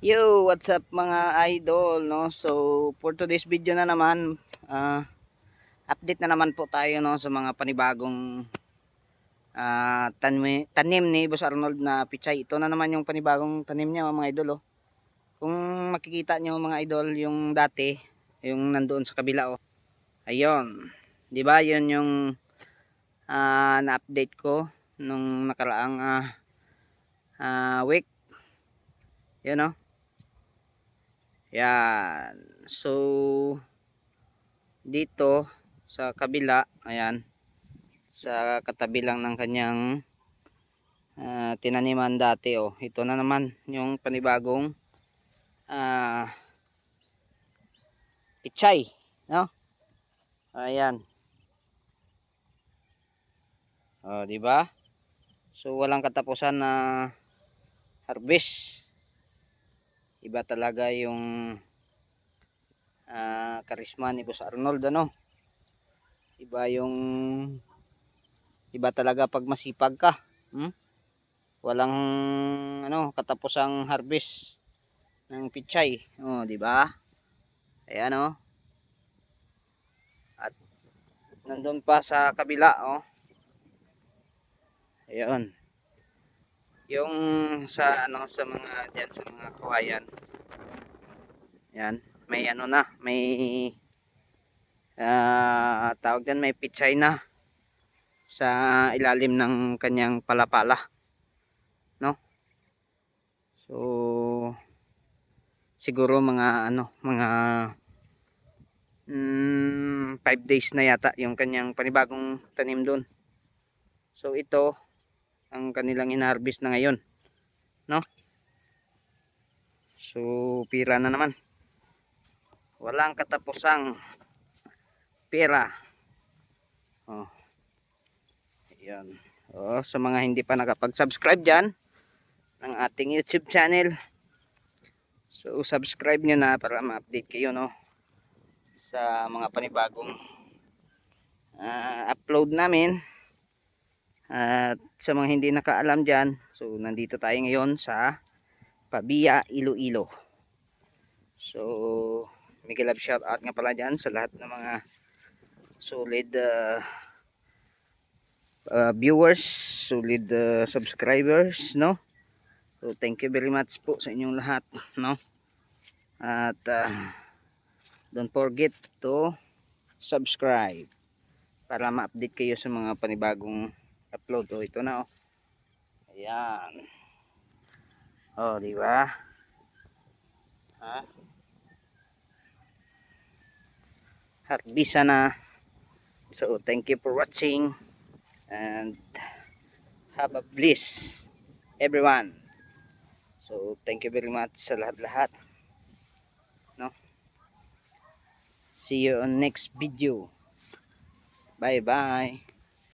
Yo, what's up mga idol, no? So, for today's video na naman, update na naman po tayo, no, sa mga panibagong tanim ni Boss Arnold na pichay. Ito na naman yung panibagong tanim niya, mga idol, oh. Kung makikita nyo mga idol, yung dati, yung nandoon sa kabila, oh. Ayun, 'di ba? 'Yun yung na-update ko nung nakaraang week. 'Yun, oh. Yan. So, dito sa kabila, ayan, sa katabi lang ng kanyang tinaniman dati, oh. Ito na naman yung panibagong pichay, no? Ayan. Oh, di ba? So, walang katapusan na harvest. Iba talaga yung karisma ni Boss Arnold, ano? Iba talaga pag masipag ka. Walang katapusang harvest ng pichay. Oh, di ba? Ayan, oh. At nandun pa sa kabila, oh. Ayun. Yung sa mga diyan sa mga kawayan. Yan, may tawag diyan, may pichay na sa ilalim ng kanyang palapala, no? So siguro mga 5 days na yata yung kanyang panibagong tanim doon. So ito ang kanilang inharvest na ngayon, no? So pira na naman, walang katapusang pira. Oh, ayan. Oh, sa mga hindi pa nakapag-subscribe dyan ng ating YouTube channel, so subscribe nyo na para ma-update kayo, no, sa mga panibagong upload namin. At sa mga hindi nakaalam dyan, so nandito tayo ngayon sa Pabia, Iloilo. So Miguel love shout out nga pala dyan sa lahat ng mga solid viewers, solid subscribers, no? So thank you very much po sa inyong lahat, no? At don't forget to subscribe para ma-update kayo sa mga panibagong upload. Oh, ito na, oh. Ayan. Oh, di ba? Harbisa na. So thank you for watching and have a bliss everyone. So thank you very much sa lahat-lahat, no? See you on next video. Bye bye.